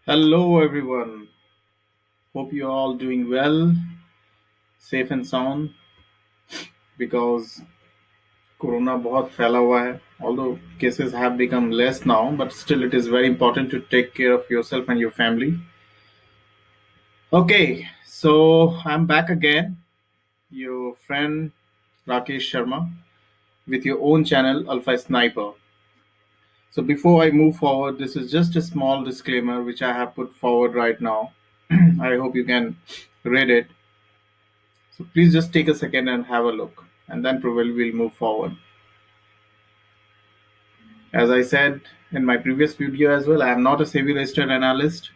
Hello, everyone. Hope you're all doing well, safe and sound because Corona बहुत फैला हुआ है. Although cases have become less now, but still it is very important to take care of yourself and your family. Okay, so I'm back again, your friend Rakesh Sharma, with your own channel Alpha Sniper. So before I move forward, this is just a small disclaimer which I have put forward right now. I hope you can read it. So please just take a second and have a look, and then probably we'll move forward. As I said in my previous video as well, I am not a SEBI registered analyst.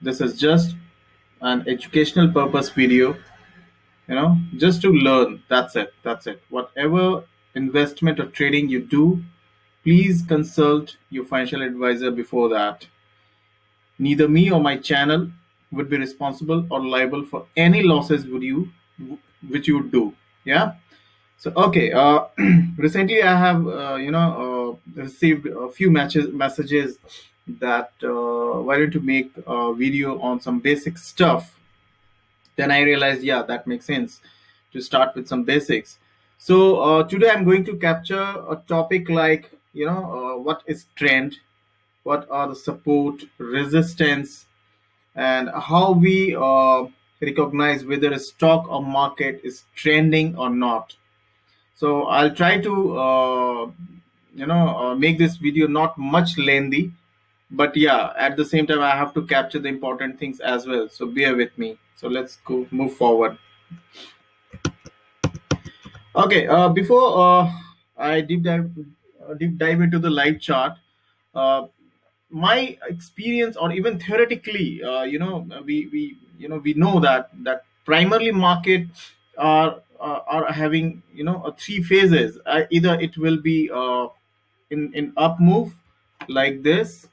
This is just an educational purpose video, just to learn. That's it. That's it. Whatever investment or trading you do, please consult your financial advisor before that. Neither me or my channel would be responsible or liable for any losses which you would do. Yeah. So okay, recently I have received a few messages that why don't you make a video on some basic stuff. Then I realized, yeah, that makes sense to start with some basics. So today I'm going to capture a topic like what is trend, what are the support, resistance, and how we recognize whether a stock or market is trending or not. So I'll try to make this video not much lengthy, but yeah, at the same time I have to capture the important things as well. So bear with me. So let's go move forward. Okay, before I deep dive into the live chart, uh, my experience, or even theoretically, we know that primarily market are having three phases. Either it will be in up move like this,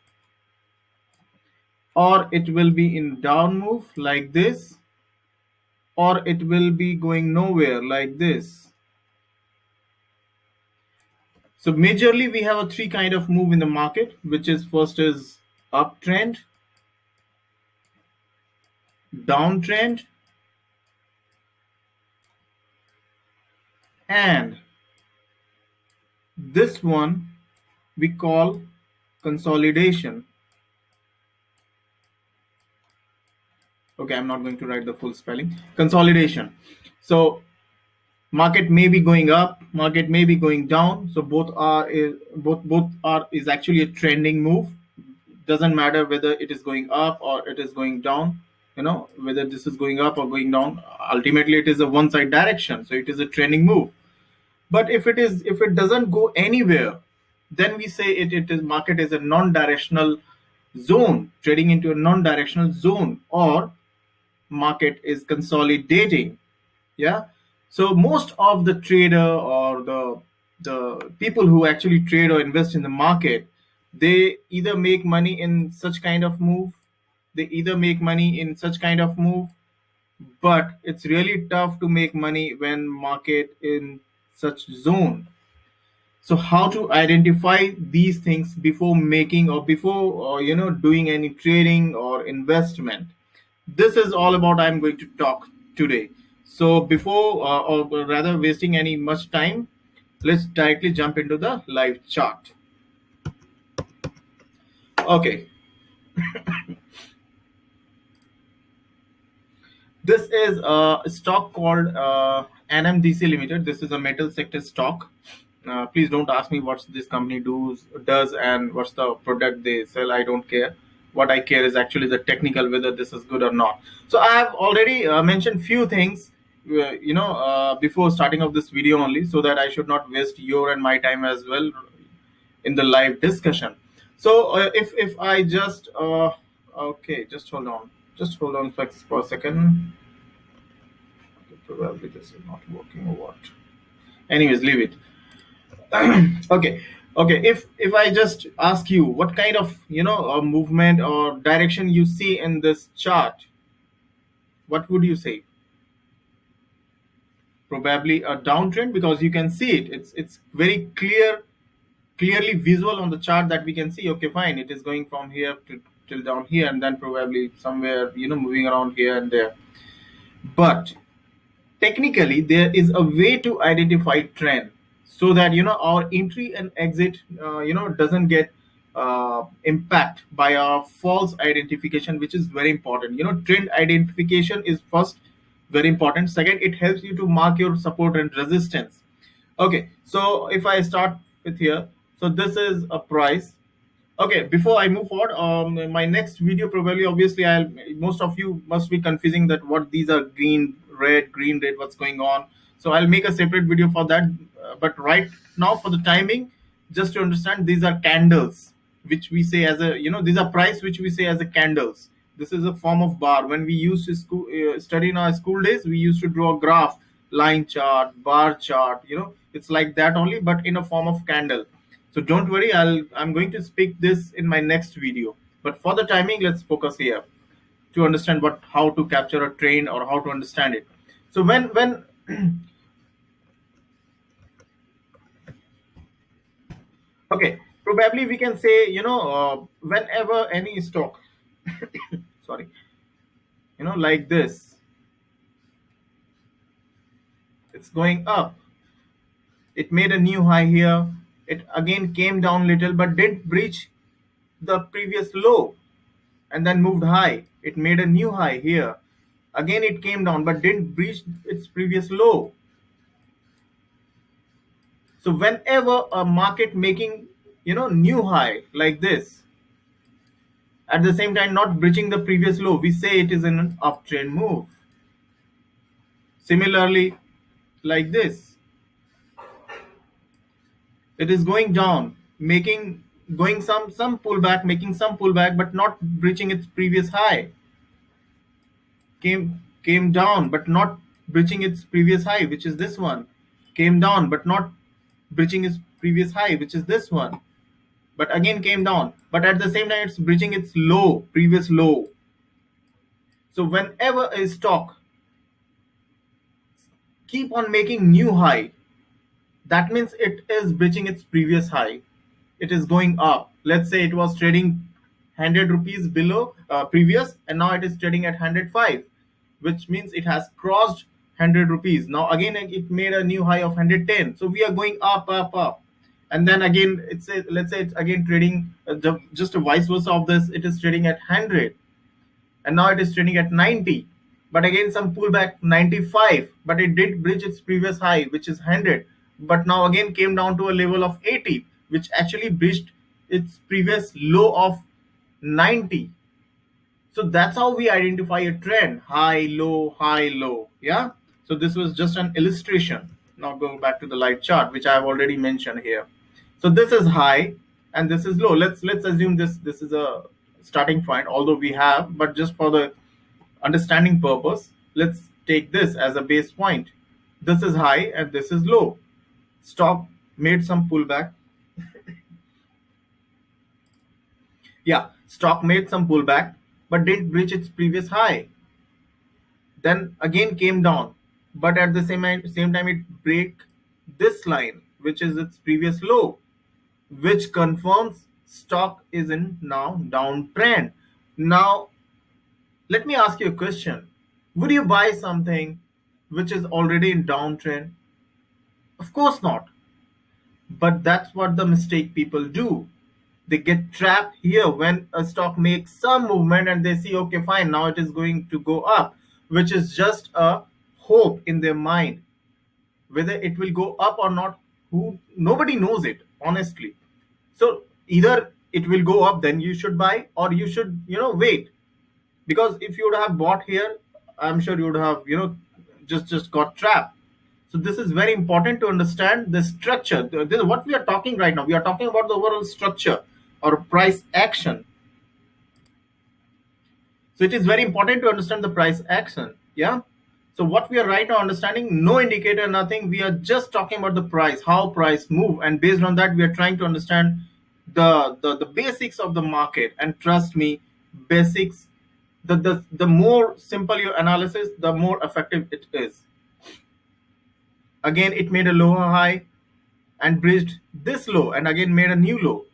or it will be in down move like this, or it will be going nowhere like this. So majorly we have a three kind of move in the market, which is first is uptrend, downtrend, and this one we call consolidation. Okay, I'm not going to write the full spelling. Consolidation. So market may be going up, market may be going down. So both are is actually a trending move. Doesn't matter whether it is going up or it is going down. Whether this is going up or going down. Ultimately, it is a one side direction. So it is a trending move. But if it doesn't go anywhere, then we say it is market is a non-directional zone, trading into a non-directional zone, or market is consolidating. Yeah. So most of the trader, or the people who actually trade or invest in the market, they either make money in such kind of move, they either make money in such kind of move, but it's really tough to make money when market in such zone. So how to identify these things before making, or before doing any trading or investment? This is all about I'm going to talk today. So before or rather wasting any much time, let's directly jump into the live chart. Okay, this is a stock called NMDC Limited. This is a metal sector stock. Please don't ask me what this company does and what's the product they sell. I don't care. What I care is actually the technical, whether this is good or not. So I have already mentioned few things, before starting of this video only, so that I should not waste your and my time as well in the live discussion. So if I just okay, just hold on for a second. Probably this is not working or what. Anyways, leave it. Okay, okay. If I just ask you what kind of movement or direction you see in this chart, what would you say? Probably a downtrend, because you can see it. It's very clearly visual on the chart that we can see. Okay, fine. It is going from here to till down here, and then probably somewhere, moving around here and there. But technically there is a way to identify trend, so that our entry and exit doesn't get impact by our false identification, which is very important. Trend identification is first very important. Second, it helps you to mark your support and resistance. Okay, so if I start with here, so this is a price. Okay, before I move forward, my next video probably, obviously, I'll most of you must be confusing that what these are, green, red, what's going on. So I'll make a separate video for that. But right now, for the timing, just to understand, these are candles, which we say as a, these are price, which we say as a candles. This is a form of bar. When we used to study in our school days, we used to draw a graph, line chart, bar chart. It's like that only, but in a form of candle. So don't worry, I'm going to speak this in my next video. But for the timing, let's focus here to understand what how to capture a train or how to understand it. So when okay, probably we can say, whenever any stock, sorry, like this, it's going up. It made a new high here. It again came down little, but didn't breach the previous low, and then moved high. It made a new high here. Again, it came down but didn't breach its previous low. So whenever a market making new high like this, at the same time not breaching the previous low, we say it is an uptrend move. Similarly, like this, it is going down, making going some pullback, making some pullback, but not breaching its previous high. Came down but not breaching its previous high, which is this one. Came down but not breaching its previous high, which is this one. But again came down, but at the same time it's breaching its low, previous low. So whenever a stock keep on making new high, that means it is breaching its previous high. It is going up. Let's say it was trading 100 rupees below previous, and now it is trading at 105, which means it has crossed 100 rupees. Now again it made a new high of 110, so we are going up. And then again let's say it's again trading just a vice versa of this. It is trading at 100, and now it is trading at 90, but again some pullback 95, but it did breach its previous high, which is 100, but now again came down to a level of 80, which actually breached its previous low of 90. So that's how we identify a trend: high low. Yeah, so this was just an illustration. Now go back to the live chart, which I have already mentioned here. So this is high and this is low. Let's assume this is a starting point, although we have, but just for the understanding purpose, let's take this as a base point. This is high and this is low. Stock made some pullback. Yeah, stock made some pullback but didn't breach its previous high. Then again came down, but at the same time it break this line, which is its previous low, which confirms stock is in now downtrend. Now let me ask you a question: would you buy something which is already in downtrend? Of course not. But that's what the mistake people do. They get trapped here when a stock makes some movement and they see, okay, fine, now it is going to go up, which is just a hope in their mind. Whether it will go up or not, who nobody knows it, honestly. So either it will go up, then you should buy, or you should, wait. Because if you would have bought here, I'm sure you would have, just got trapped. So this is very important to understand the structure. This is what we are talking right now. We are talking about the overall structure or price action. So it is very important to understand the price action. Yeah. So what we are right now understanding, no indicator, nothing. We are just talking about the price, how price move, and based on that, we are trying to understand the basics of the market. And trust me, basics. The more simple your analysis, the more effective it is. Again, it made a lower high and breached this low, and again made a new low,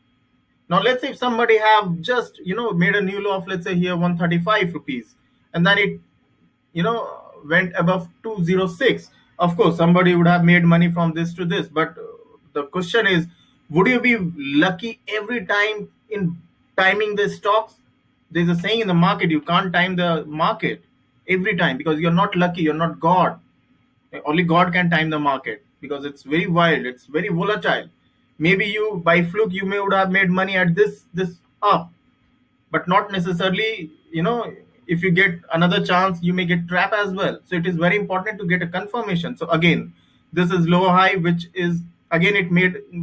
Now let's say if somebody have just made a new law of, let's say here, 135 rupees, and then it went above 206. Of course somebody would have made money from this to this, but the question is, would you be lucky every time in timing the stocks? There's a saying in the market, you can't time the market every time, because you're not lucky, you're not God. Only God can time the market, because it's very wild, it's very volatile. Maybe you, by fluke, you may would have made money at this up, but not necessarily, if you get another chance, you may get trap as well. So it is very important to get a confirmation. So again, this is lower high, which is, again, it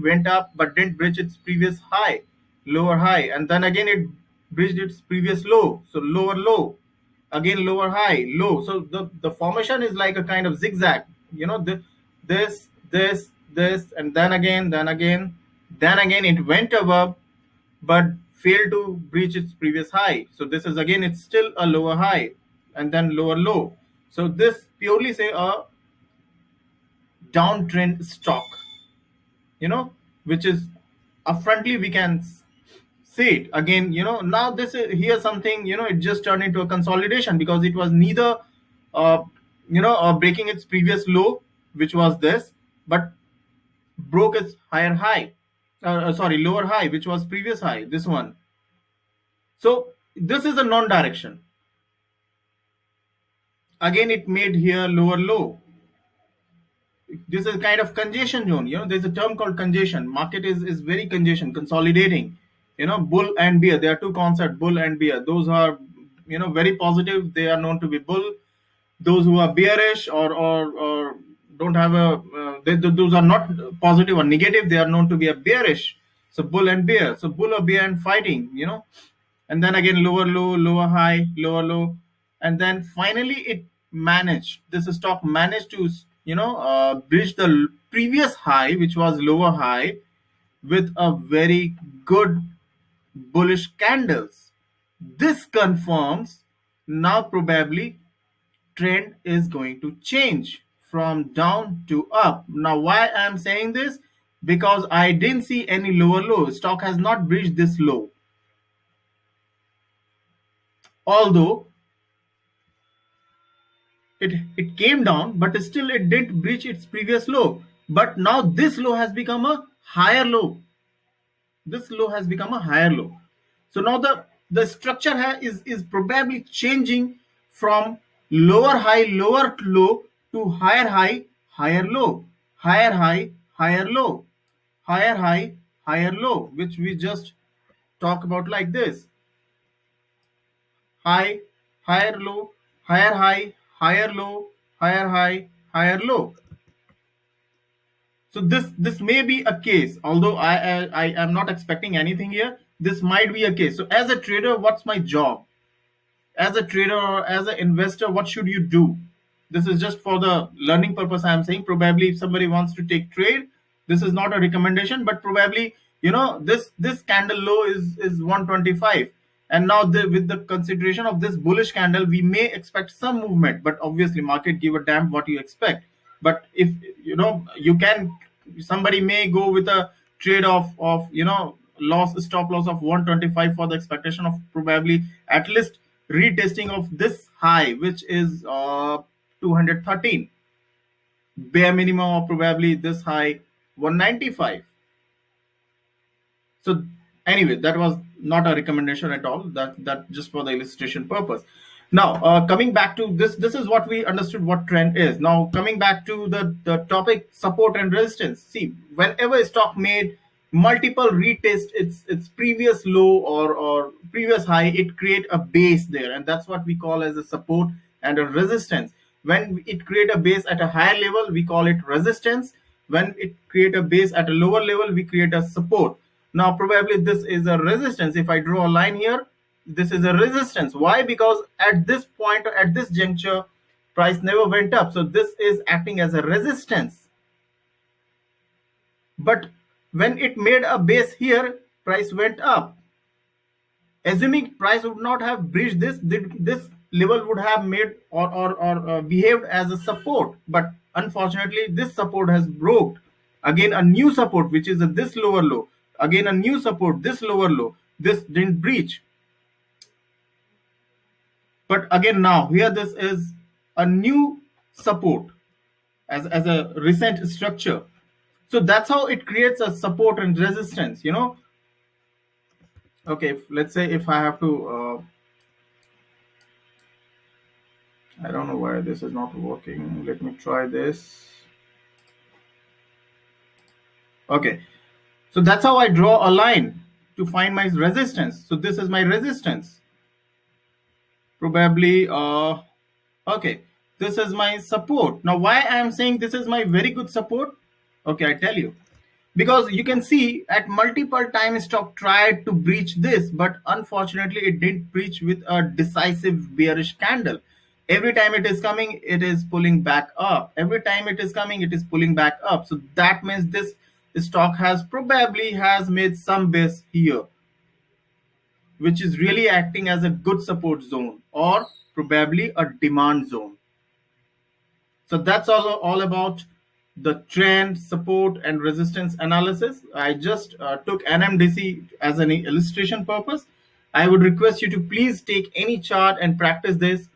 went up but didn't bridge its previous high, lower high, and then again it bridged its previous low, so lower low, again lower high, low. So the formation is like a kind of zigzag, this, and then again it went above, but failed to breach its previous high. So this is, again, it's still a lower high, and then lower low. So this purely say a downtrend stock, which is upfrontly we can see it. Again, now this is here something, it just turned into a consolidation, because it was neither uh, breaking its previous low, which was this, but broke its higher high, sorry, lower high, which was previous high, this one. So this is a non-direction. Again, it made here lower low. This is kind of congestion zone. There's a term called congestion. Market is very congestion, consolidating. Bull and bear. There are two concepts, bull and bear. Those are very positive. They are known to be bull. Those who are bearish, or don't have a those are not positive or negative, they are known to be a bearish. So bull and bear. So bull or bear and fighting. And then again lower low, lower high, lower low, and then finally it managed, this stock managed to bridge the previous high, which was lower high, with a very good bullish candles. This confirms now probably trend is going to change from down to up. Now why I'm saying this? Because I didn't see any lower low. Stock has not breached this low, although it came down, but still it didn't breach its previous low. But now this low has become a higher low. This low has become a higher low. So now the structure is probably changing from lower high, lower low, to higher high, higher low, higher high, higher low, higher high, higher low, which we just talk about like this: high, higher low, higher high, higher low, higher high, higher low. So this may be a case, although I am not expecting anything here. This might be a case. So as a trader, what's my job? As a trader or as an investor, what should you do? This is just for the learning purpose. I am saying, probably if somebody wants to take trade, this is not a recommendation, but probably this candle low is 125, and now with the consideration of this bullish candle, we may expect some movement, but obviously market give a damn what you expect. But if you can, somebody may go with a trade of loss, stop loss of 125, for the expectation of probably at least retesting of this high, which is 213, bare minimum of probably this high 195. So anyway, that was not a recommendation at all, that just for the illustration purpose. Now coming back to this is what we understood what trend is. Now coming back to the topic, support and resistance. See, whenever a stock made multiple retest its previous low or previous high, it create a base there, and that's what we call as a support and a resistance. When it create a base at a higher level, we call it resistance. When it create a base at a lower level, we create a support. Now probably this is a resistance. If I draw a line here, this is a resistance. Why? Because at this point, at this juncture, price never went up, so this is acting as a resistance. But when it made a base here, price went up. Assuming price would not have breached this level would have made or behaved as a support, but unfortunately this support has broke again a new support, which is this lower low. Again a new support, this lower low, this didn't breach. But again now here this is a new support as a recent structure. So that's how it creates a support and resistance, you know. Okay, let's say if I have to I don't know why this is not working. Let me try this. Okay, so that's how I draw a line to find my resistance. So this is my resistance. Probably, okay, this is my support. Now, why I am saying this is my very good support? Okay, I tell you. Because you can see at multiple times stock tried to breach this, but unfortunately it didn't breach with a decisive bearish candle. Every time it is coming, it is pulling back up. Every time it is coming, it is pulling back up. So that means this stock has probably has made some base here, which is really acting as a good support zone or probably a demand zone. So that's all about the trend, support, and resistance analysis. I just took NMDC as an illustration purpose. I would request you to please take any chart and practice this,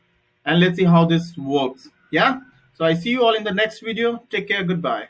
and let's see how this works. Yeah. So I see you all in the next video. Take care. Goodbye.